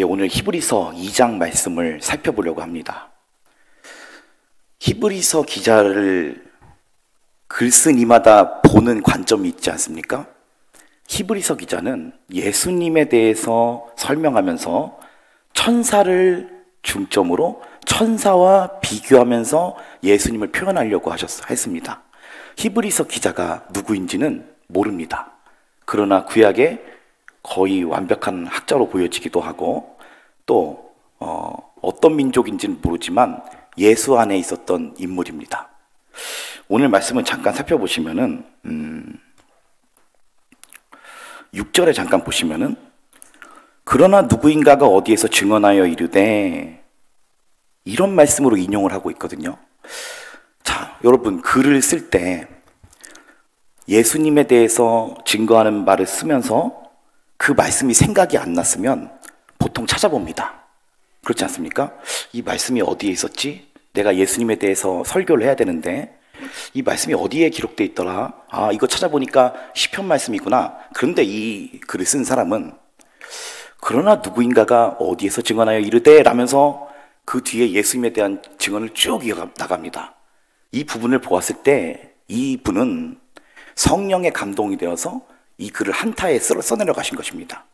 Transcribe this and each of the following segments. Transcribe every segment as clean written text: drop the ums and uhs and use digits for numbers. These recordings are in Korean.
오늘 히브리서 2장 말씀을 살펴보려고 합니다. 히브리서 기자를 글 쓴 이마다 보는 관점이 있지 않습니까? 히브리서 기자는 예수님에 대해서 설명하면서 천사를 중점으로 천사와 비교하면서 예수님을 표현하려고 했습니다. 히브리서 기자가 누구인지는 모릅니다. 그러나 구약에 거의 완벽한 학자로 보여지기도 하고 또 어떤 민족인지는 모르지만 예수 안에 있었던 인물입니다. 오늘 말씀을 잠깐 살펴보시면은 6절에 잠깐 보시면은 그러나 누구인가가 어디에서 증언하여 이르되 이런 말씀으로 인용을 하고 있거든요. 자, 여러분 글을 쓸 때 예수님에 대해서 증거하는 말을 쓰면서 그 말씀이 생각이 안 났으면 보통 찾아봅니다. 그렇지 않습니까? 이 말씀이 어디에 있었지? 내가 예수님에 대해서 설교를 해야 되는데 이 말씀이 어디에 기록되어 있더라? 아, 이거 찾아보니까 시편 말씀이구나. 그런데 이 글을 쓴 사람은 그러나 누구인가가 어디에서 증언하여 이르되 라면서 그 뒤에 예수님에 대한 증언을 쭉 이어나갑니다. 이 부분을 보았을 때 이 분은 성령의 감동이 되어서 이 글을 한타에 써내려 가신 것입니다.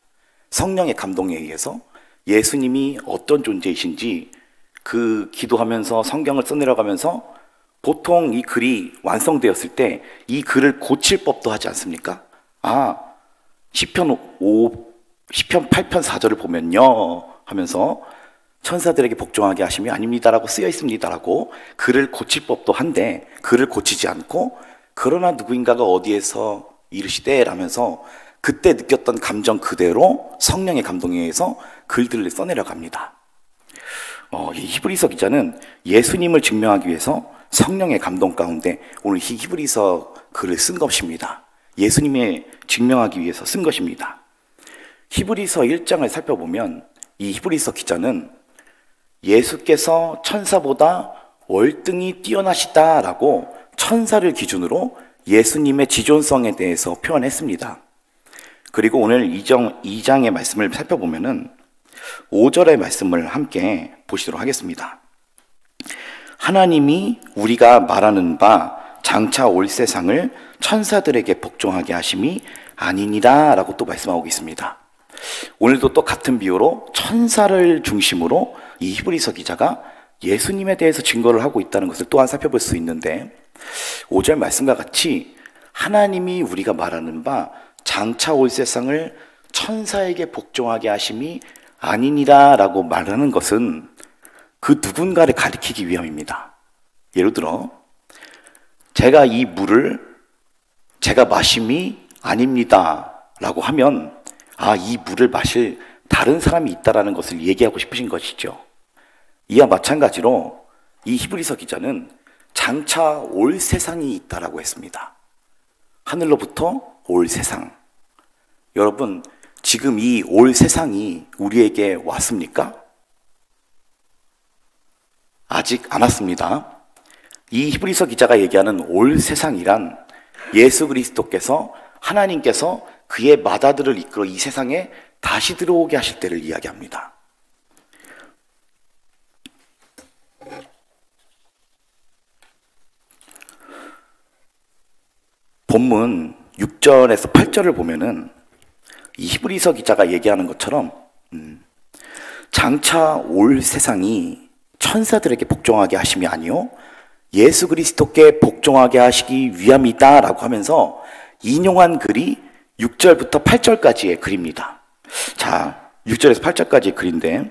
성령의 감동에 의해서 예수님이 어떤 존재이신지 그 기도하면서 성경을 써내려가면서 보통 이 글이 완성되었을 때 이 글을 고칠 법도 하지 않습니까? 아, 시편 8편 4절을 보면요 하면서 천사들에게 복종하게 하심이 아닙니다라고 쓰여 있습니다라고 글을 고칠 법도 한데 글을 고치지 않고 그러나 누구인가가 어디에서 이르시되 라면서 그때 느꼈던 감정 그대로 성령의 감동에 의해서 글들을 써내려갑니다. 이 히브리서 기자는 예수님을 증명하기 위해서 성령의 감동 가운데 오늘 이 히브리서 글을 쓴 것입니다. 예수님을 증명하기 위해서 쓴 것입니다. 히브리서 1장을 살펴보면 이 히브리서 기자는 예수께서 천사보다 월등히 뛰어나시다라고 천사를 기준으로 예수님의 지존성에 대해서 표현했습니다. 그리고 오늘 2장의 말씀을 살펴보면은 5절의 말씀을 함께 보시도록 하겠습니다. 하나님이 우리가 말하는 바 장차 올 세상을 천사들에게 복종하게 하심이 아니니라 라고 또 말씀하고 있습니다. 오늘도 또 같은 비유로 천사를 중심으로 이 히브리서 기자가 예수님에 대해서 증거를 하고 있다는 것을 또한 살펴볼 수 있는데 5절 말씀과 같이 하나님이 우리가 말하는 바 장차 올 세상을 천사에게 복종하게 하심이 아니니라 라고 말하는 것은 그 누군가를 가리키기 위함입니다. 예를 들어 제가 이 물을 제가 마심이 아닙니다 라고 하면 이 물을 마실 다른 사람이 있다는 것을 얘기하고 싶으신 것이죠. 이와 마찬가지로 이 히브리서 기자는 장차 올 세상이 있다라고 했습니다. 하늘로부터 올 세상. 여러분, 지금 이 올 세상이 우리에게 왔습니까? 아직 안 왔습니다. 이 히브리서 기자가 얘기하는 올 세상이란 예수 그리스도께서 하나님께서 그의 맏아들을 이끌어 이 세상에 다시 들어오게 하실 때를 이야기합니다. 본문 6절에서 8절을 보면은 이 히브리서 기자가 얘기하는 것처럼 장차 올 세상이 천사들에게 복종하게 하심이 아니요 예수 그리스도께 복종하게 하시기 위함이다 라고 하면서 인용한 글이 6절부터 8절까지의 글입니다. 자, 6절에서 8절까지의 글인데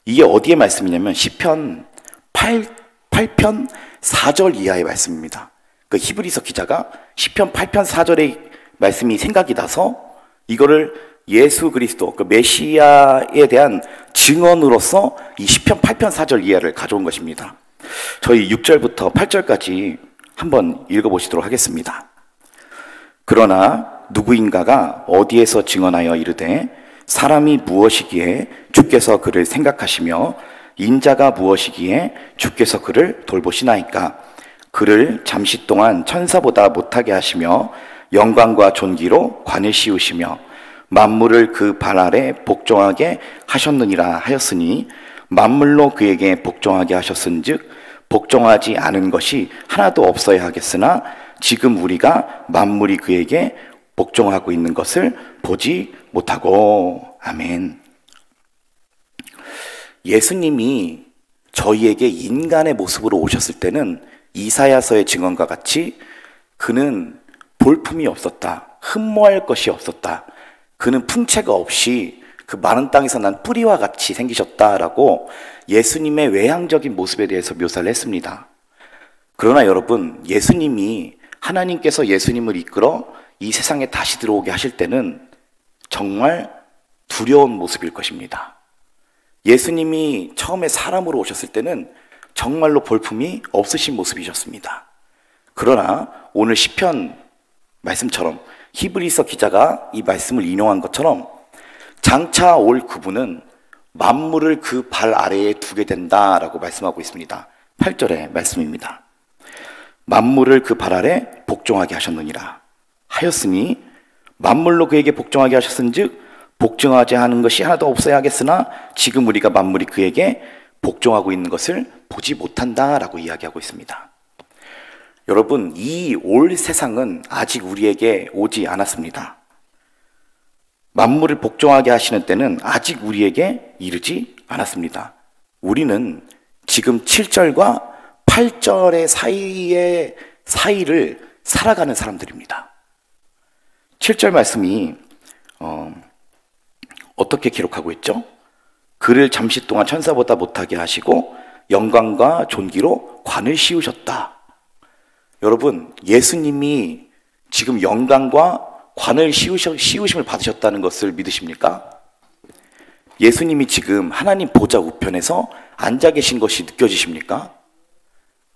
이게 어디의 말씀이냐면 시편 8편 4절 이하의 말씀입니다. 그 히브리서 기자가 시편 8편 4절의 말씀이 생각이 나서 이거를 예수 그리스도, 그 메시아에 대한 증언으로서 이 시편 8편 4절 이하를 가져온 것입니다. 저희 6절부터 8절까지 한번 읽어보시도록 하겠습니다. 그러나 누구인가가 어디에서 증언하여 이르되 사람이 무엇이기에 주께서 그를 생각하시며 인자가 무엇이기에 주께서 그를 돌보시나이까. 그를 잠시 동안 천사보다 못하게 하시며 영광과 존귀로 관을 씌우시며 만물을 그 발 아래 복종하게 하셨느니라 하였으니 만물로 그에게 복종하게 하셨은즉 복종하지 않은 것이 하나도 없어야 하겠으나 지금 우리가 만물이 그에게 복종하고 있는 것을 보지 못하고. 아멘. 예수님이 저희에게 인간의 모습으로 오셨을 때는 이사야서의 증언과 같이 그는 볼품이 없었다. 흠모할 것이 없었다. 그는 풍채가 없이 그 마른 땅에서 난 뿌리와 같이 생기셨다라고 예수님의 외향적인 모습에 대해서 묘사를 했습니다. 그러나 여러분, 예수님이 하나님께서 예수님을 이끌어 이 세상에 다시 들어오게 하실 때는 정말 두려운 모습일 것입니다. 예수님이 처음에 사람으로 오셨을 때는 정말로 볼품이 없으신 모습이셨습니다. 그러나 오늘 시편 말씀처럼 히브리서 기자가 이 말씀을 인용한 것처럼 장차 올 그분은 만물을 그 발 아래에 두게 된다라고 말씀하고 있습니다. 8절의 말씀입니다. 만물을 그 발 아래 복종하게 하셨느니라 하였으니 만물로 그에게 복종하게 하셨은즉 복종하지 않은 것이 하나도 없어야 하겠으나 지금 우리가 만물이 그에게 복종하고 있는 것을 보지 못한다라고 이야기하고 있습니다. 여러분, 이 올 세상은 아직 우리에게 오지 않았습니다. 만물을 복종하게 하시는 때는 아직 우리에게 이르지 않았습니다. 우리는 지금 7절과 8절의 사이를 살아가는 사람들입니다. 7절 말씀이 어떻게 기록하고 있죠? 그를 잠시 동안 천사보다 못하게 하시고 영광과 존귀로 관을 씌우셨다. 여러분, 예수님이 지금 영광과 관을 씌우심을 받으셨다는 것을 믿으십니까? 예수님이 지금 하나님 보좌 우편에서 앉아 계신 것이 느껴지십니까?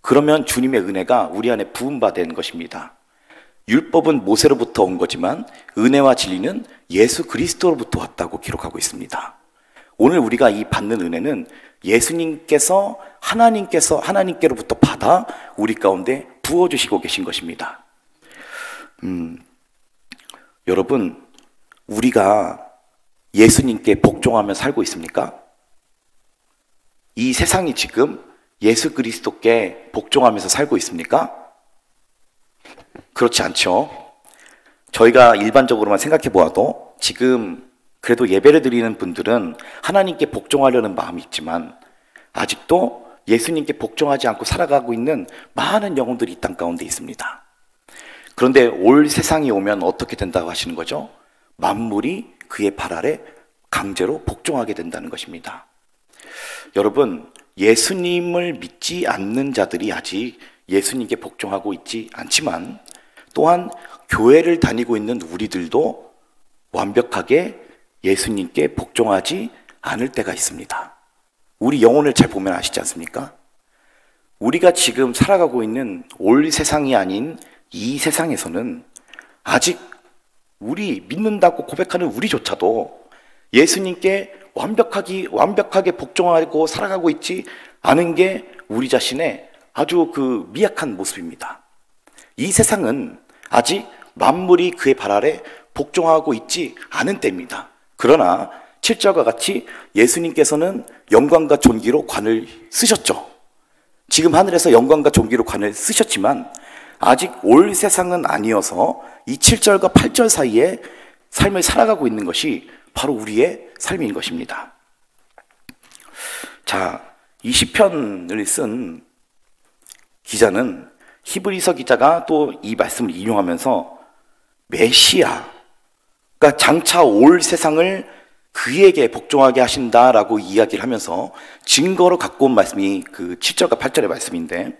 그러면 주님의 은혜가 우리 안에 부음받은 것입니다. 율법은 모세로부터 온 거지만 은혜와 진리는 예수 그리스도로부터 왔다고 기록하고 있습니다. 오늘 우리가 이 받는 은혜는 예수님께서 하나님께로부터 받아 우리 가운데 부어주시고 계신 것입니다. 여러분, 우리가 예수님께 복종하며 살고 있습니까? 이 세상이 지금 예수 그리스도께 복종하면서 살고 있습니까? 그렇지 않죠. 저희가 일반적으로만 생각해 보아도 지금 그래도 예배를 드리는 분들은 하나님께 복종하려는 마음이 있지만 아직도 예수님께 복종하지 않고 살아가고 있는 많은 영혼들이 이 땅 가운데 있습니다. 그런데 올 세상이 오면 어떻게 된다고 하시는 거죠? 만물이 그의 발 아래 강제로 복종하게 된다는 것입니다. 여러분, 예수님을 믿지 않는 자들이 아직 예수님께 복종하고 있지 않지만 또한 교회를 다니고 있는 우리들도 완벽하게 예수님께 복종하지 않을 때가 있습니다. 우리 영혼을 잘 보면 아시지 않습니까? 우리가 지금 살아가고 있는 올 세상이 아닌 이 세상에서는 아직 우리 믿는다고 고백하는 우리조차도 예수님께 완벽하게 복종하고 살아가고 있지 않은 게 우리 자신의 아주 그 미약한 모습입니다. 이 세상은 아직 만물이 그의 발 아래 복종하고 있지 않은 때입니다. 그러나 7절과 같이 예수님께서는 영광과 존귀로 관을 쓰셨죠. 지금 하늘에서 영광과 존귀로 관을 쓰셨지만 아직 올 세상은 아니어서 이 7절과 8절 사이에 삶을 살아가고 있는 것이 바로 우리의 삶인 것입니다. 자, 이 시편을 쓴 기자는 히브리서 기자가 또 이 말씀을 인용하면서 메시아가 장차 올 세상을 그에게 복종하게 하신다라고 이야기를 하면서 증거로 갖고 온 말씀이 그 7절과 8절의 말씀인데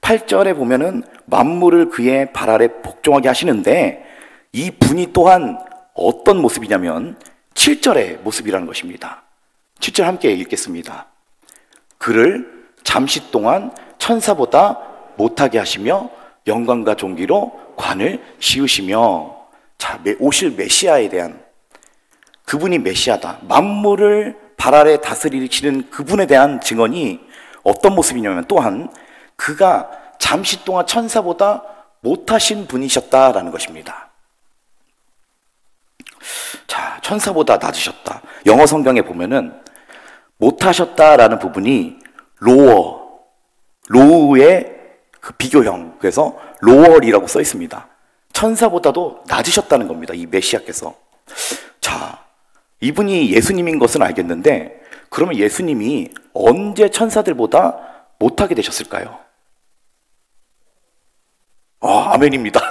8절에 보면은 만물을 그의 발 아래 복종하게 하시는데 이 분이 또한 어떤 모습이냐면 7절의 모습이라는 것입니다. 7절 함께 읽겠습니다. 그를 잠시 동안 천사보다 못하게 하시며 영광과 존귀로 관을 씌우시며, 자, 오실 메시아에 대한, 그분이 메시아다, 만물을 발 아래 다스리시는 그분에 대한 증언이 어떤 모습이냐면 또한 그가 잠시 동안 천사보다 못하신 분이셨다라는 것입니다. 자, 천사보다 낮으셨다. 영어 성경에 보면은 못하셨다라는 부분이 로우의 그 비교형, 그래서 로얼이라고 써 있습니다. 천사보다도 낮으셨다는 겁니다. 이 메시아께서. 자, 이분이 예수님인 것은 알겠는데 그러면 예수님이 언제 천사들보다 못하게 되셨을까요? 아멘입니다.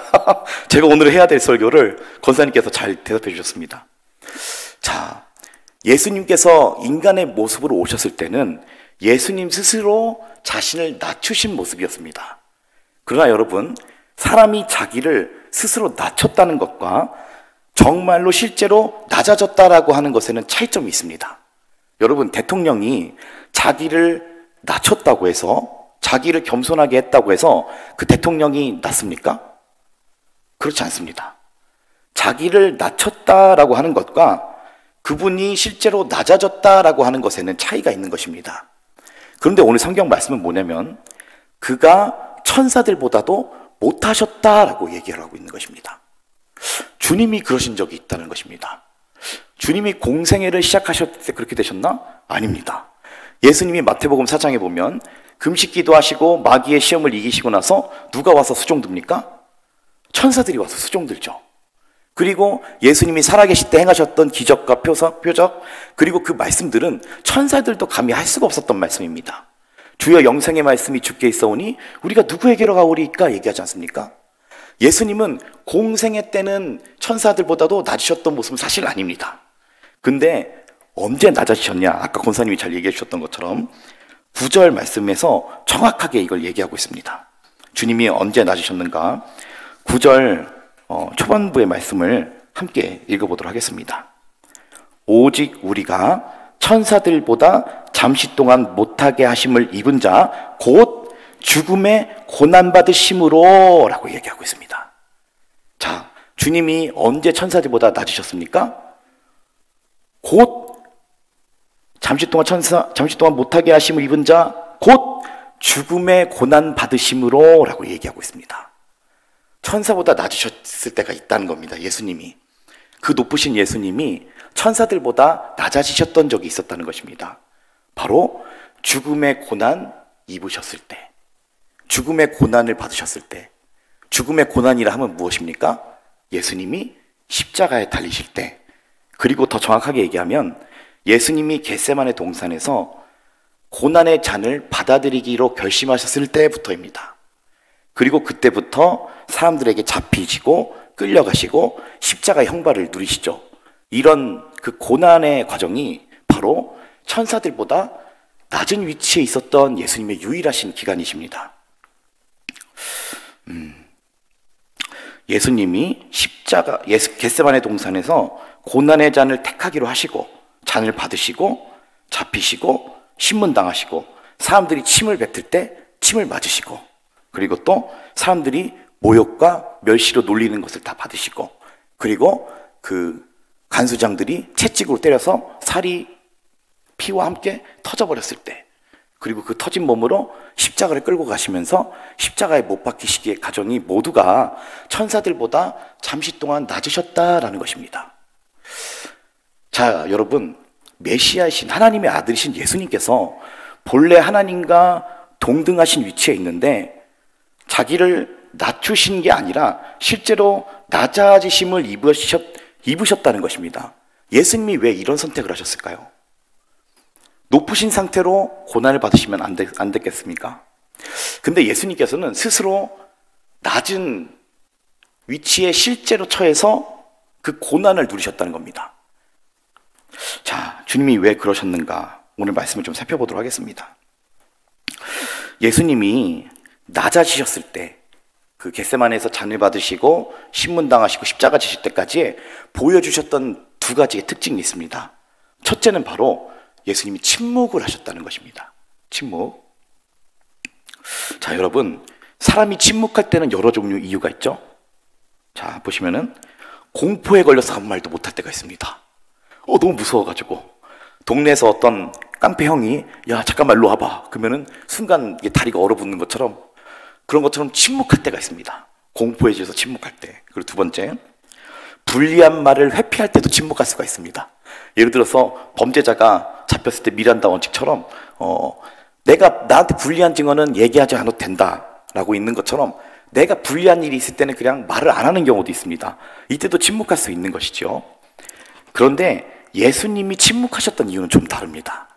제가 오늘 해야 될 설교를 권사님께서 잘 대답해 주셨습니다. 자, 예수님께서 인간의 모습으로 오셨을 때는 예수님 스스로 자신을 낮추신 모습이었습니다. 그러나 여러분, 사람이 자기를 스스로 낮췄다는 것과 정말로 실제로 낮아졌다라고 하는 것에는 차이점이 있습니다. 여러분, 대통령이 자기를 낮췄다고 해서, 자기를 겸손하게 했다고 해서 그 대통령이 낮습니까? 그렇지 않습니다. 자기를 낮췄다라고 하는 것과 그분이 실제로 낮아졌다라고 하는 것에는 차이가 있는 것입니다. 그런데 오늘 성경 말씀은 뭐냐면 그가 천사들보다도 못하셨다라고 얘기를 하고 있는 것입니다. 주님이 그러신 적이 있다는 것입니다. 주님이 공생애를 시작하셨을 때 그렇게 되셨나? 아닙니다. 예수님이 마태복음 4장에 보면 금식 기도하시고 마귀의 시험을 이기시고 나서 누가 와서 수종듭니까? 천사들이 와서 수종들죠. 그리고 예수님이 살아계실 때 행하셨던 기적과 표적, 그리고 그 말씀들은 천사들도 감히 할 수가 없었던 말씀입니다. 주여 영생의 말씀이 주께 있어오니 우리가 누구에게로 가오리까 얘기하지 않습니까? 예수님은 공생애 때는 천사들보다도 낮으셨던 모습은 사실 아닙니다. 근데 언제 낮아지셨냐? 아까 권사님이 잘 얘기해 주셨던 것처럼 9절 말씀에서 정확하게 이걸 얘기하고 있습니다. 주님이 언제 낮으셨는가? 9절 초반부의 말씀을 함께 읽어보도록 하겠습니다. 오직 우리가 천사들보다 잠시 동안 못하게 하심을 입은 자 곧 죽음의 고난받으심으로 라고 얘기하고 있습니다. 자, 주님이 언제 천사들보다 낮으셨습니까? 곧 잠시 동안 못하게 하심을 입은 자 곧 죽음의 고난받으심으로 라고 얘기하고 있습니다. 천사보다 낮으셨을 때가 있다는 겁니다. 예수님이. 그 높으신 예수님이 천사들보다 낮아지셨던 적이 있었다는 것입니다. 바로 죽음의 고난 입으셨을 때, 죽음의 고난을 받으셨을 때. 죽음의 고난이라 하면 무엇입니까? 예수님이 십자가에 달리실 때, 그리고 더 정확하게 얘기하면 예수님이 겟세마네 동산에서 고난의 잔을 받아들이기로 결심하셨을 때부터입니다. 그리고 그때부터 사람들에게 잡히시고 끌려가시고 십자가 형벌을 누리시죠. 이런 그 고난의 과정이 바로 천사들보다 낮은 위치에 있었던 예수님의 유일하신 기간이십니다. 예수님이 겟세마네 동산에서 고난의 잔을 택하기로 하시고 잔을 받으시고 잡히시고 신문당하시고 사람들이 침을 뱉을 때 침을 맞으시고 그리고 또 사람들이 모욕과 멸시로 놀리는 것을 다 받으시고 그리고 그 간수장들이 채찍으로 때려서 살이 피와 함께 터져버렸을 때 그리고 그 터진 몸으로 십자가를 끌고 가시면서 십자가에 못 박히시기의 과정이 모두가 천사들보다 잠시 동안 낮으셨다라는 것입니다. 자, 여러분, 메시아이신 하나님의 아들이신 예수님께서 본래 하나님과 동등하신 위치에 있는데 자기를 낮추신 게 아니라 실제로 낮아지심을 입으셨다는 것입니다. 예수님이 왜 이런 선택을 하셨을까요? 높으신 상태로 고난을 받으시면 안 됐겠습니까? 근데 예수님께서는 스스로 낮은 위치에 실제로 처해서 그 고난을 누리셨다는 겁니다. 자, 주님이 왜 그러셨는가? 오늘 말씀을 좀 살펴보도록 하겠습니다. 예수님이 낮아지셨을 때, 그 겟세마네에서 잔을 받으시고 신문당하시고 십자가 지실 때까지 보여주셨던 두 가지의 특징이 있습니다. 첫째는 바로 예수님이 침묵을 하셨다는 것입니다. 침묵. 자, 여러분, 사람이 침묵할 때는 여러 종류 이유가 있죠. 자, 보시면은 공포에 걸려서 아무 말도 못할 때가 있습니다. 너무 무서워가지고 동네에서 어떤 깡패 형이 야 잠깐만 일로 와봐 그러면은 순간 이게 다리가 얼어붙는 것처럼 그런 것처럼 침묵할 때가 있습니다. 공포에 질려서 침묵할 때. 그리고 두 번째, 불리한 말을 회피할 때도 침묵할 수가 있습니다. 예를 들어서 범죄자가 잡혔을 때 미란다 원칙처럼 내가 나한테 불리한 증언은 얘기하지 않아도 된다라고 있는 것처럼 내가 불리한 일이 있을 때는 그냥 말을 안 하는 경우도 있습니다. 이때도 침묵할 수 있는 것이죠. 그런데 예수님이 침묵하셨던 이유는 좀 다릅니다.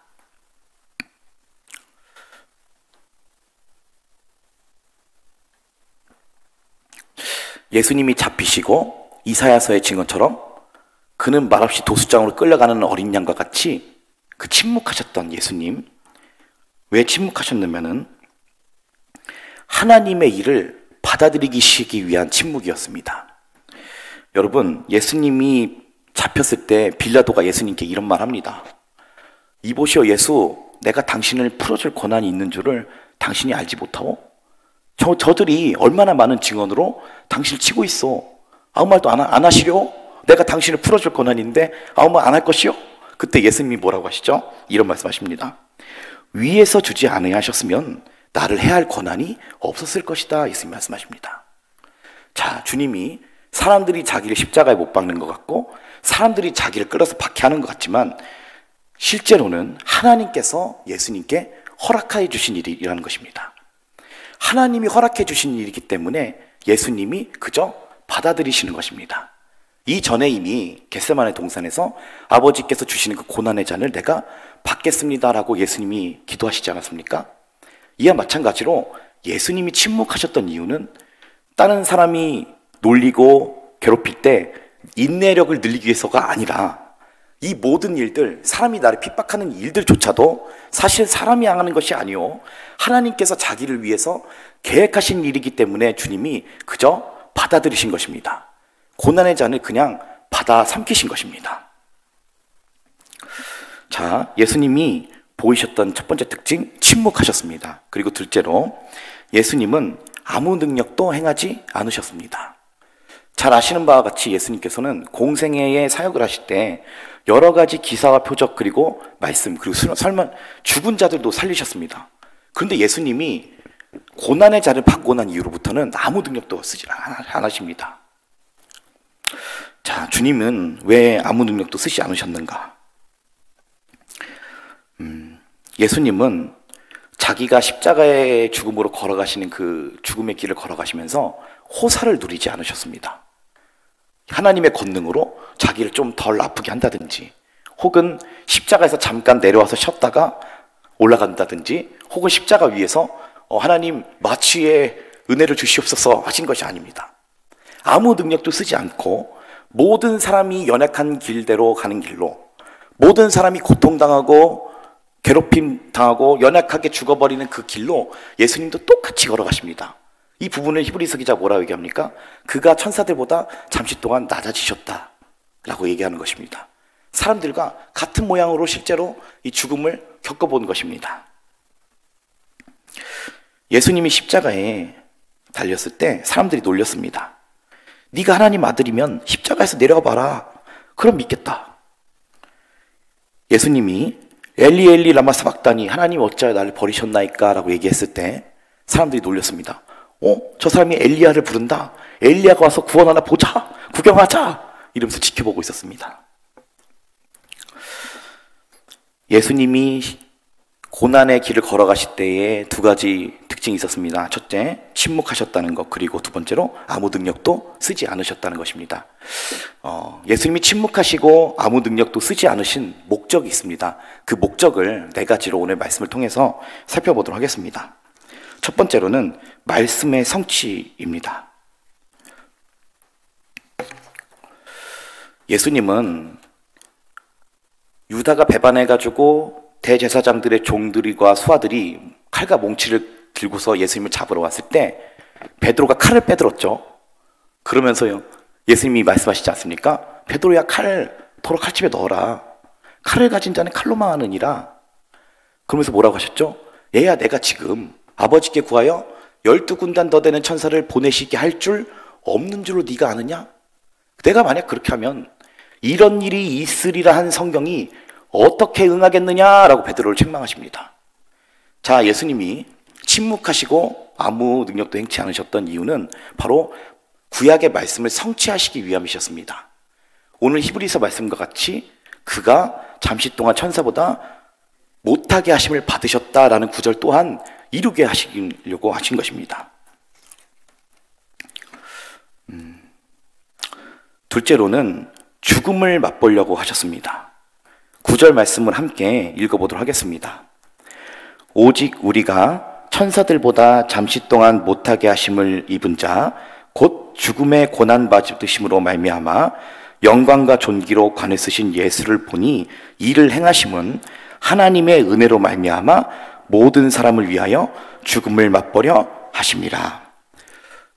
예수님이 잡히시고 이사야서의 증언처럼 그는 말없이 도수장으로 끌려가는 어린 양과 같이 그 침묵하셨던 예수님, 왜 침묵하셨냐면은 하나님의 일을 받아들이기 위한 침묵이었습니다. 여러분, 예수님이 잡혔을 때 빌라도가 예수님께 이런 말 합니다. 이보시오 예수, 내가 당신을 풀어줄 권한이 있는 줄을 당신이 알지 못하오? 저들이 얼마나 많은 증언으로 당신을 치고 있어. 아무 말도 안 하시려? 내가 당신을 풀어줄 권한인데 아무 말 안 할 것이요? 그때 예수님이 뭐라고 하시죠? 이런 말씀하십니다. 위에서 주지 아니하셨으면 나를 해야 할 권한이 없었을 것이다. 예수님 말씀하십니다. 자, 주님이 사람들이 자기를 십자가에 못 박는 것 같고 사람들이 자기를 끌어서 박해하는 것 같지만 실제로는 하나님께서 예수님께 허락해 주신 일이라는 것입니다. 하나님이 허락해 주신 일이기 때문에 예수님이 그저 받아들이시는 것입니다. 이전에 이미 겟세마네 동산에서 아버지께서 주시는 그 고난의 잔을 내가 받겠습니다라고 예수님이 기도하시지 않았습니까? 이와 마찬가지로 예수님이 침묵하셨던 이유는 다른 사람이 놀리고 괴롭힐 때 인내력을 늘리기 위해서가 아니라 이 모든 일들, 사람이 나를 핍박하는 일들조차도 사실 사람이 향하는 것이 아니요 하나님께서 자기를 위해서 계획하신 일이기 때문에 주님이 그저 받아들이신 것입니다. 고난의 잔을 그냥 받아 삼키신 것입니다. 자, 예수님이 보이셨던 첫 번째 특징, 침묵하셨습니다. 그리고 둘째로 예수님은 아무 능력도 행하지 않으셨습니다. 잘 아시는 바와 같이 예수님께서는 공생애의 사역을 하실 때 여러 가지 기사와 표적 그리고 말씀 그리고 설명, 죽은 자들도 살리셨습니다. 그런데 예수님이 고난의 잔을 받고 난 이후로부터는 아무 능력도 쓰지 않으십니다. 자, 주님은 왜 아무 능력도 쓰지 않으셨는가? 예수님은 자기가 십자가의 죽음으로 걸어가시는 그 죽음의 길을 걸어가시면서 호사를 누리지 않으셨습니다. 하나님의 권능으로 자기를 좀 덜 아프게 한다든지 혹은 십자가에서 잠깐 내려와서 쉬었다가 올라간다든지 혹은 십자가 위에서 하나님 마취의 은혜를 주시옵소서 하신 것이 아닙니다. 아무 능력도 쓰지 않고 모든 사람이 연약한 길대로 가는 길로 모든 사람이 고통당하고 괴롭힘 당하고 연약하게 죽어버리는 그 길로 예수님도 똑같이 걸어가십니다. 이 부분을 히브리서 기자 뭐라고 얘기합니까? 그가 천사들보다 잠시 동안 낮아지셨다 라고 얘기하는 것입니다. 사람들과 같은 모양으로 실제로 이 죽음을 겪어본 것입니다. 예수님이 십자가에 달렸을 때 사람들이 놀렸습니다. 네가 하나님 아들이면 십자가에서 내려가 봐라. 그럼 믿겠다. 예수님이 엘리 엘리 라마 사박다니 하나님 어찌하여 나를 버리셨나이까 라고 얘기했을 때 사람들이 놀렸습니다. 저 사람이 엘리야를 부른다. 엘리야가 와서 구원하나 보자. 구경하자. 이러면서 지켜보고 있었습니다. 예수님이 고난의 길을 걸어가실 때에 두 가지 특징이 있었습니다. 첫째, 침묵하셨다는 것. 그리고 두 번째로 아무 능력도 쓰지 않으셨다는 것입니다. 예수님이 침묵하시고 아무 능력도 쓰지 않으신 목적이 있습니다. 그 목적을 네 가지로 오늘 말씀을 통해서 살펴보도록 하겠습니다. 첫 번째로는 말씀의 성취입니다. 예수님은 유다가 배반해가지고 대제사장들의 종들과 수하들이 칼과 몽치를 들고서 예수님을 잡으러 왔을 때 베드로가 칼을 빼들었죠. 그러면서요 예수님이 말씀하시지 않습니까? 베드로야 도로 칼집에 넣어라. 칼을 가진 자는 칼로 망하느니라. 그러면서 뭐라고 하셨죠? 얘야 내가 지금 아버지께 구하여 12군단 더 되는 천사를 보내시게 할 줄 없는 줄로 네가 아느냐? 내가 만약 그렇게 하면 이런 일이 있으리라 한 성경이 어떻게 응하겠느냐라고 베드로를 책망하십니다. 자, 예수님이 침묵하시고 아무 능력도 행치 않으셨던 이유는 바로 구약의 말씀을 성취하시기 위함이셨습니다. 오늘 히브리서 말씀과 같이 그가 잠시 동안 천사보다 못하게 하심을 받으셨다라는 구절 또한 이루게 하시려고 하신 것입니다. 둘째로는 죽음을 맛보려고 하셨습니다. 9절 말씀을 함께 읽어보도록 하겠습니다. 오직 우리가 천사들보다 잠시 동안 못하게 하심을 입은 자 곧 죽음의 고난 받으심으로 말미암아 영광과 존귀로 관을 쓰신 예수를 보니 이를 행하심은 하나님의 은혜로 말미암아 모든 사람을 위하여 죽음을 맛보려 하심이라.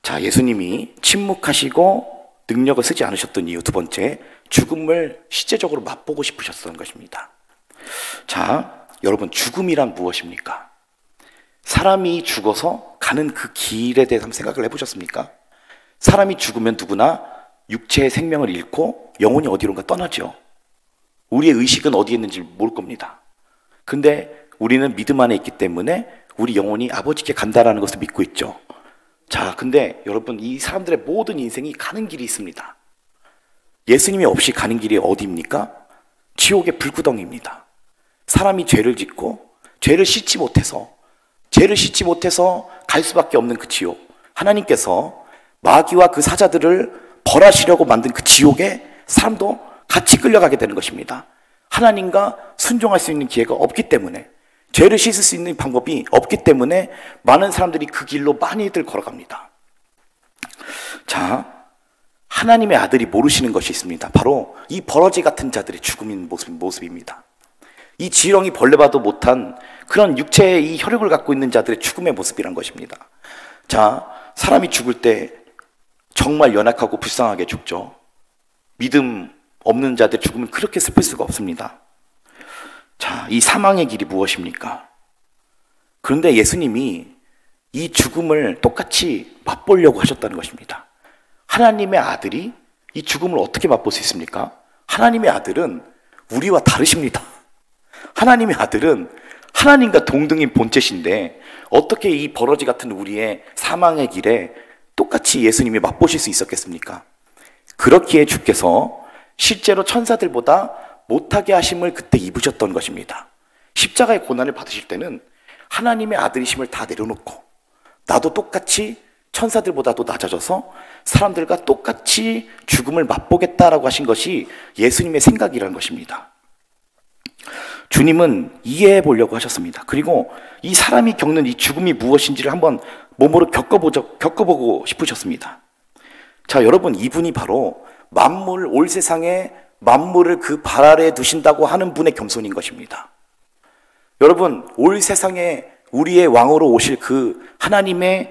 자, 예수님이 침묵하시고 능력을 쓰지 않으셨던 이유 두 번째, 죽음을 실제적으로 맛보고 싶으셨던 것입니다. 자, 여러분, 죽음이란 무엇입니까? 사람이 죽어서 가는 그 길에 대해서 한번 생각을 해보셨습니까? 사람이 죽으면 누구나 육체의 생명을 잃고 영혼이 어디론가 떠나죠. 우리의 의식은 어디에 있는지 모를 겁니다. 근데 우리는 믿음 안에 있기 때문에 우리 영혼이 아버지께 간다라는 것을 믿고 있죠. 자, 근데 여러분, 이 사람들의 모든 인생이 가는 길이 있습니다. 예수님이 없이 가는 길이 어디입니까? 지옥의 불구덩이입니다. 사람이 죄를 짓고 죄를 씻지 못해서 갈 수밖에 없는 그 지옥, 하나님께서 마귀와 그 사자들을 벌하시려고 만든 그 지옥에 사람도 같이 끌려가게 되는 것입니다. 하나님과 순종할 수 있는 기회가 없기 때문에, 죄를 씻을 수 있는 방법이 없기 때문에 많은 사람들이 그 길로 많이들 걸어갑니다. 자, 하나님의 아들이 모르시는 것이 있습니다. 바로 이 버러지 같은 자들의 죽음인 모습입니다. 이 지렁이 벌레봐도 못한 그런 육체의 이 혈육을 갖고 있는 자들의 죽음의 모습이란 것입니다. 자, 사람이 죽을 때 정말 연약하고 불쌍하게 죽죠. 믿음 없는 자들의 죽음은 그렇게 슬플 수가 없습니다. 자, 이 사망의 길이 무엇입니까? 그런데 예수님이 이 죽음을 똑같이 맛보려고 하셨다는 것입니다. 하나님의 아들이 이 죽음을 어떻게 맛볼 수 있습니까? 하나님의 아들은 우리와 다르십니다. 하나님의 아들은 하나님과 동등인 본체신데 어떻게 이 버러지 같은 우리의 사망의 길에 똑같이 예수님이 맛보실 수 있었겠습니까? 그렇기에 주께서 실제로 천사들보다 못하게 하심을 그때 입으셨던 것입니다. 십자가의 고난을 받으실 때는 하나님의 아들이심을 다 내려놓고 나도 똑같이 천사들보다도 낮아져서 사람들과 똑같이 죽음을 맛보겠다라고 하신 것이 예수님의 생각이라는 것입니다. 주님은 이해해 보려고 하셨습니다. 그리고 이 사람이 겪는 이 죽음이 무엇인지를 한번 몸으로 겪어보고 싶으셨습니다. 자, 여러분, 이분이 바로 올 세상에 만물을 그 발 아래에 두신다고 하는 분의 겸손인 것입니다. 여러분, 올 세상에 우리의 왕으로 오실 그 하나님이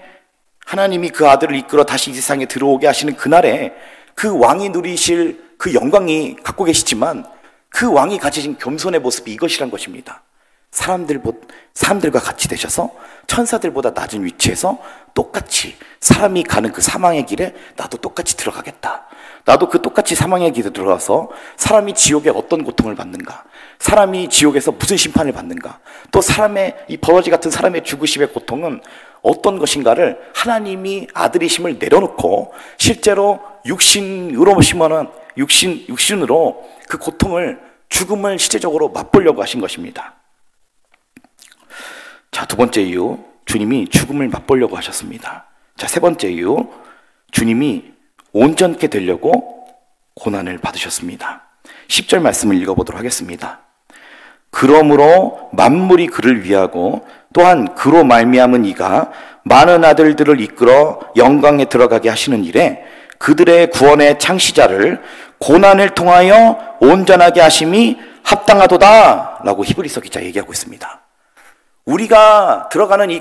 그 아들을 이끌어 다시 이 세상에 들어오게 하시는 그날에 그 왕이 누리실 그 영광이 갖고 계시지만 그 왕이 가지신 겸손의 모습이 이것이란 것입니다. 사람들과 같이 되셔서 천사들보다 낮은 위치에서 똑같이 사람이 가는 그 사망의 길에 나도 똑같이 들어가겠다. 나도 그 똑같이 사망의 길에 들어가서 사람이 지옥에 어떤 고통을 받는가, 사람이 지옥에서 무슨 심판을 받는가, 또 이 버러지 같은 사람의 죽으심의 고통은 어떤 것인가를 하나님이 아들이심을 내려놓고 실제로 육신으로 그 고통을, 죽음을 실제적으로 맛보려고 하신 것입니다. 자, 두 번째 이유, 주님이 죽음을 맛보려고 하셨습니다. 자, 세 번째 이유, 주님이 온전케 되려고 고난을 받으셨습니다. 10절 말씀을 읽어보도록 하겠습니다. 그러므로 만물이 그를 위하고 또한 그로 말미암은 이가 많은 아들들을 이끌어 영광에 들어가게 하시는 일에 그들의 구원의 창시자를 고난을 통하여 온전하게 하심이 합당하도다 라고 히브리서 기자 얘기하고 있습니다. 우리가 들어가는 이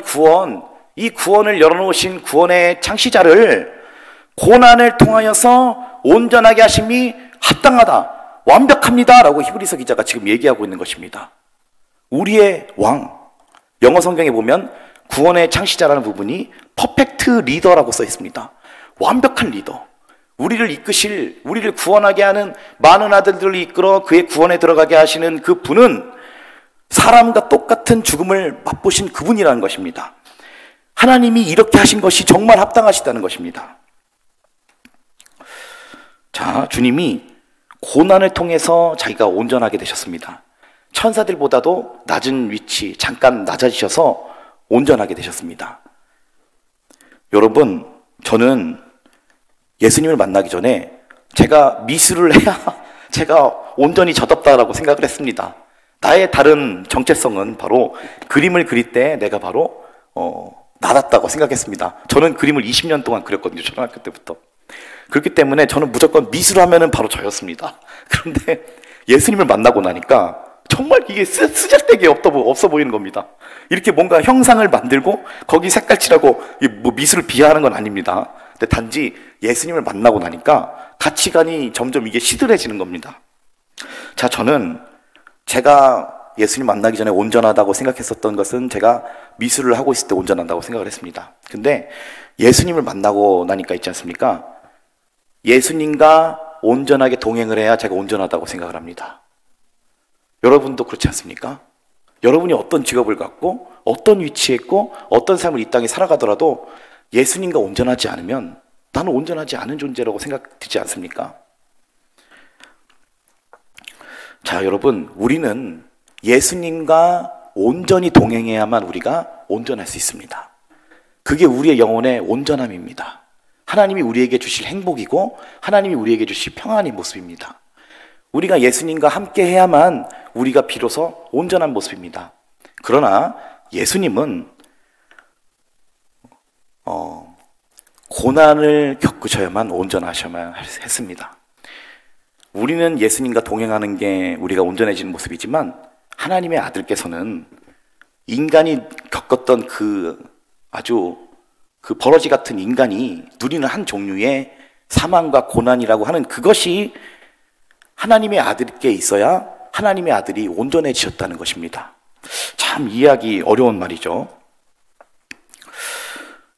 구원을 열어놓으신 구원의 창시자를 고난을 통하여서 온전하게 하심이 합당하다, 완벽합니다 라고 히브리서 기자가 지금 얘기하고 있는 것입니다. 우리의 왕, 영어 성경에 보면 구원의 창시자라는 부분이 퍼펙트 리더라고 써 있습니다. 완벽한 리더, 우리를 구원하게 하는 많은 아들들을 이끌어 그의 구원에 들어가게 하시는 그 분은 사람과 똑같은 죽음을 맛보신 그분이라는 것입니다. 하나님이 이렇게 하신 것이 정말 합당하시다는 것입니다. 자, 주님이 고난을 통해서 자기가 온전하게 되셨습니다. 천사들보다도 낮은 위치, 잠깐 낮아지셔서 온전하게 되셨습니다. 여러분, 저는 예수님을 만나기 전에 제가 미술을 해야 제가 온전히 젖었다라고 생각을 했습니다. 나의 다른 정체성은 바로 그림을 그릴 때 내가 바로 나았다고 생각했습니다. 저는 그림을 20년 동안 그렸거든요. 초등학교 때부터. 그렇기 때문에 저는 무조건 미술하면은 바로 저였습니다. 그런데 예수님을 만나고 나니까 정말 이게 쓰잘데기 없어 보이는 겁니다. 이렇게 뭔가 형상을 만들고 거기 색깔 칠하고 뭐 미술을 비하하는 건 아닙니다. 근데 단지 예수님을 만나고 나니까 가치관이 점점 이게 시들해지는 겁니다. 자, 저는 제가 예수님 만나기 전에 온전하다고 생각했었던 것은 제가 미술을 하고 있을 때 온전하다고 생각을 했습니다. 근데 예수님을 만나고 나니까 있지 않습니까? 예수님과 온전하게 동행을 해야 제가 온전하다고 생각을 합니다. 여러분도 그렇지 않습니까? 여러분이 어떤 직업을 갖고 어떤 위치에 있고 어떤 삶을 이 땅에 살아가더라도 예수님과 온전하지 않으면 나는 온전하지 않은 존재라고 생각되지 않습니까? 자, 여러분, 우리는 예수님과 온전히 동행해야만 우리가 온전할 수 있습니다. 그게 우리의 영혼의 온전함입니다. 하나님이 우리에게 주실 행복이고 하나님이 우리에게 주실 평안의 모습입니다. 우리가 예수님과 함께 해야만 우리가 비로소 온전한 모습입니다. 그러나 예수님은 고난을 겪으셔야만 온전하셔야만 했습니다. 우리는 예수님과 동행하는 게 우리가 온전해지는 모습이지만 하나님의 아들께서는 인간이 겪었던 아주 버러지 같은 인간이 누리는 한 종류의 사망과 고난이라고 하는 그것이 하나님의 아들께 있어야 하나님의 아들이 온전해지셨다는 것입니다. 참 이해하기 어려운 말이죠.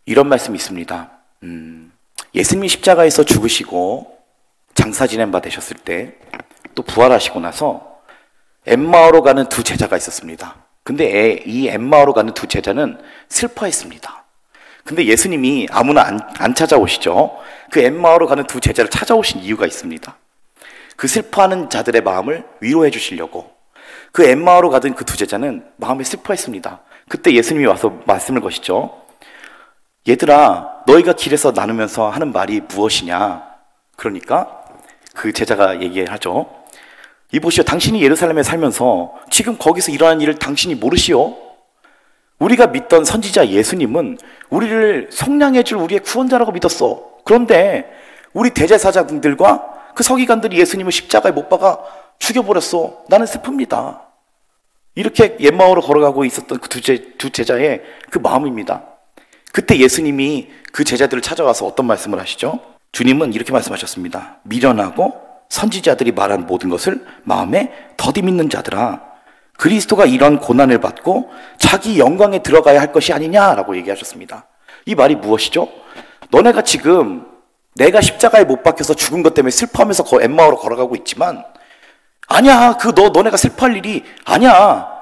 이런 말씀이 있습니다. 예수님이 십자가에서 죽으시고 장사 지낸 바 되셨을 때 또 부활하시고 나서 엠마오로 가는 두 제자가 있었습니다. 근데 이 엠마오로 가는 두 제자는 슬퍼했습니다. 근데 예수님이 아무나 안 찾아오시죠. 그 엠마오로 가는 두 제자를 찾아오신 이유가 있습니다. 그 슬퍼하는 자들의 마음을 위로해 주시려고. 그 엠마오로 가던 그 두 제자는 마음에 슬퍼했습니다. 그때 예수님이 와서 말씀을 거시죠. 얘들아, 너희가 길에서 나누면서 하는 말이 무엇이냐? 그러니까 그 제자가 얘기하죠. 이보시오, 당신이 예루살렘에 살면서 지금 거기서 일어난 일을 당신이 모르시오? 우리가 믿던 선지자 예수님은 우리를 속량해 줄 우리의 구원자라고 믿었어. 그런데 우리 대제사장들과 그 서기관들이 예수님을 십자가에 못 박아 죽여버렸어. 나는 슬픕니다. 이렇게 엠마오로 걸어가고 있었던 그 두 제자의 그 마음입니다. 그때 예수님이 그 제자들을 찾아와서 어떤 말씀을 하시죠? 주님은 이렇게 말씀하셨습니다. 미련하고 선지자들이 말한 모든 것을 마음에 더디 믿는 자들아, 그리스도가 이런 고난을 받고 자기 영광에 들어가야 할 것이 아니냐라고 얘기하셨습니다. 이 말이 무엇이죠? 너네가 지금 내가 십자가에 못 박혀서 죽은 것 때문에 슬퍼하면서 엠마오로 걸어가고 있지만 아니야, 너네가 슬퍼할 일이 아니야.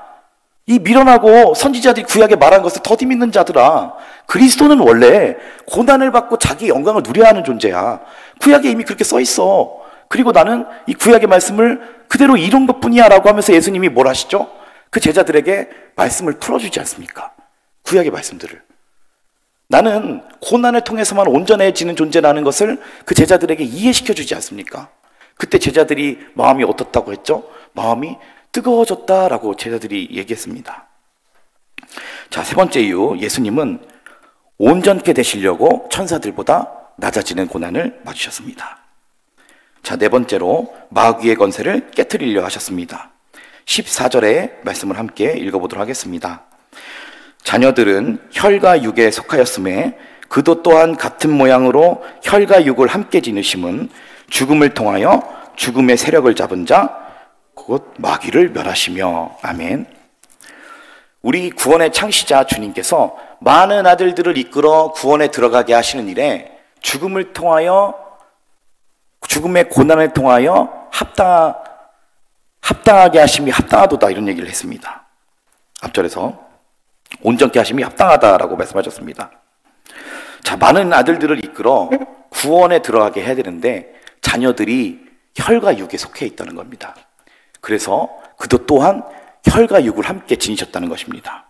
이 미련하고 선지자들이 구약에 말한 것을 더디 믿는 자들아, 그리스도는 원래 고난을 받고 자기 영광을 누려야 하는 존재야. 구약에 이미 그렇게 써 있어. 그리고 나는 이 구약의 말씀을 그대로 이룬 것뿐이야 라고 하면서 예수님이 뭘 하시죠? 그 제자들에게 말씀을 풀어주지 않습니까? 구약의 말씀들을. 나는 고난을 통해서만 온전해지는 존재라는 것을 그 제자들에게 이해시켜주지 않습니까? 그때 제자들이 마음이 어떻다고 했죠? 마음이 뜨거워졌다라고 제자들이 얘기했습니다. 자, 세 번째 이유, 예수님은 온전케 되시려고 천사들보다 낮아지는 고난을 맞으셨습니다. 자, 네 번째로 마귀의 권세를 깨트리려 하셨습니다. 14절의 말씀을 함께 읽어보도록 하겠습니다. 자녀들은 혈과 육에 속하였음에 그도 또한 같은 모양으로 혈과 육을 함께 지니심은 죽음을 통하여 죽음의 세력을 잡은 자 곧 마귀를 멸하시며. 아멘. 우리 구원의 창시자 주님께서 많은 아들들을 이끌어 구원에 들어가게 하시는 일에 죽음을 통하여, 죽음의 고난을 통하여 합당하게 하심이 합당하도다, 이런 얘기를 했습니다. 앞절에서 온전케 하심이 합당하다라고 말씀하셨습니다. 자, 많은 아들들을 이끌어 구원에 들어가게 해야 되는데 자녀들이 혈과 육에 속해 있다는 겁니다. 그래서 그도 또한 혈과 육을 함께 지니셨다는 것입니다.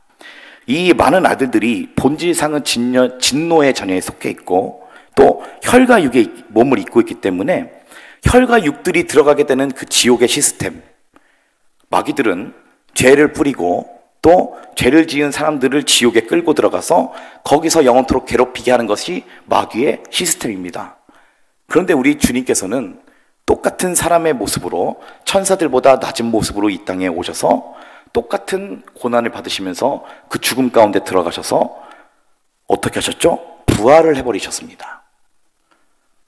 이 많은 아들들이 본질상은 진노의 자녀에 속해 있고 또 혈과 육의 몸을 입고 있기 때문에 혈과 육들이 들어가게 되는 그 지옥의 시스템, 마귀들은 죄를 뿌리고 또 죄를 지은 사람들을 지옥에 끌고 들어가서 거기서 영원토록 괴롭히게 하는 것이 마귀의 시스템입니다. 그런데 우리 주님께서는 똑같은 사람의 모습으로 천사들보다 낮은 모습으로 이 땅에 오셔서 똑같은 고난을 받으시면서 그 죽음 가운데 들어가셔서 어떻게 하셨죠? 부활을 해버리셨습니다.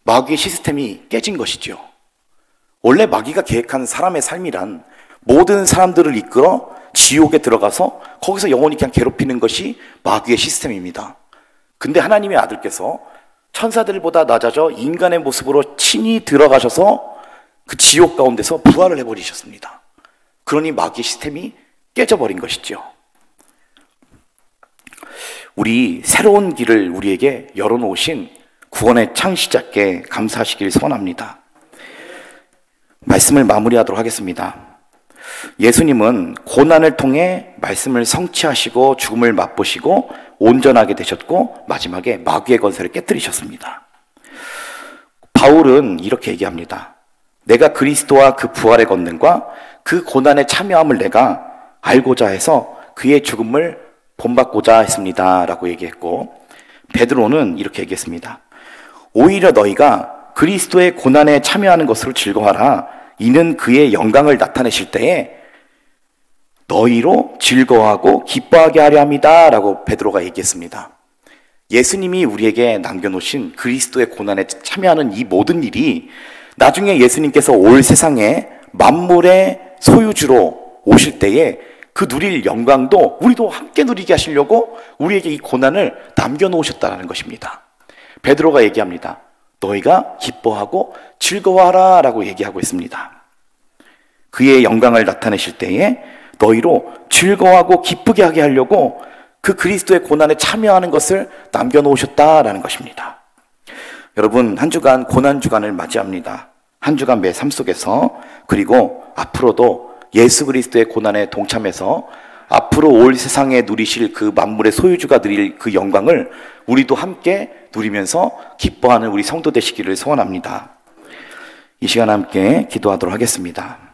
마귀의 시스템이 깨진 것이죠. 원래 마귀가 계획한 사람의 삶이란 모든 사람들을 이끌어 지옥에 들어가서 거기서 영원히 그냥 괴롭히는 것이 마귀의 시스템입니다. 근데 하나님의 아들께서 천사들보다 낮아져 인간의 모습으로 친히 들어가셔서 그 지옥 가운데서 부활을 해버리셨습니다. 그러니 마귀의 시스템이 깨져버린 것이죠. 우리 새로운 길을 우리에게 열어놓으신 구원의 창시자께 감사하시길 소원합니다. 말씀을 마무리하도록 하겠습니다. 예수님은 고난을 통해 말씀을 성취하시고 죽음을 맛보시고 온전하게 되셨고 마지막에 마귀의 권세를 깨뜨리셨습니다. 바울은 이렇게 얘기합니다. 내가 그리스도와 그 부활의 권능과 그 고난에 참여함을 내가 알고자 해서 그의 죽음을 본받고자 했습니다 라고 얘기했고, 베드로는 이렇게 얘기했습니다. 오히려 너희가 그리스도의 고난에 참여하는 것으로 즐거워하라. 이는 그의 영광을 나타내실 때에 너희로 즐거워하고 기뻐하게 하려 합니다 라고 베드로가 얘기했습니다. 예수님이 우리에게 남겨놓으신 그리스도의 고난에 참여하는 이 모든 일이 나중에 예수님께서 올 세상에 만물의 소유주로 오실 때에 그 누릴 영광도 우리도 함께 누리게 하시려고 우리에게 이 고난을 남겨놓으셨다는 것입니다. 베드로가 얘기합니다. 너희가 기뻐하고 즐거워하라 라고 얘기하고 있습니다. 그의 영광을 나타내실 때에 너희로 즐거워하고 기쁘게 하게 하려고 그 그리스도의 고난에 참여하는 것을 남겨놓으셨다라는 것입니다. 여러분, 한 주간 고난 주간을 맞이합니다. 한 주간 매 삶 속에서, 그리고 앞으로도 예수 그리스도의 고난에 동참해서 앞으로 올 세상에 누리실 그 만물의 소유주가 누릴 그 영광을 우리도 함께 누리면서 기뻐하는 우리 성도 되시기를 소원합니다. 이 시간 함께 기도하도록 하겠습니다.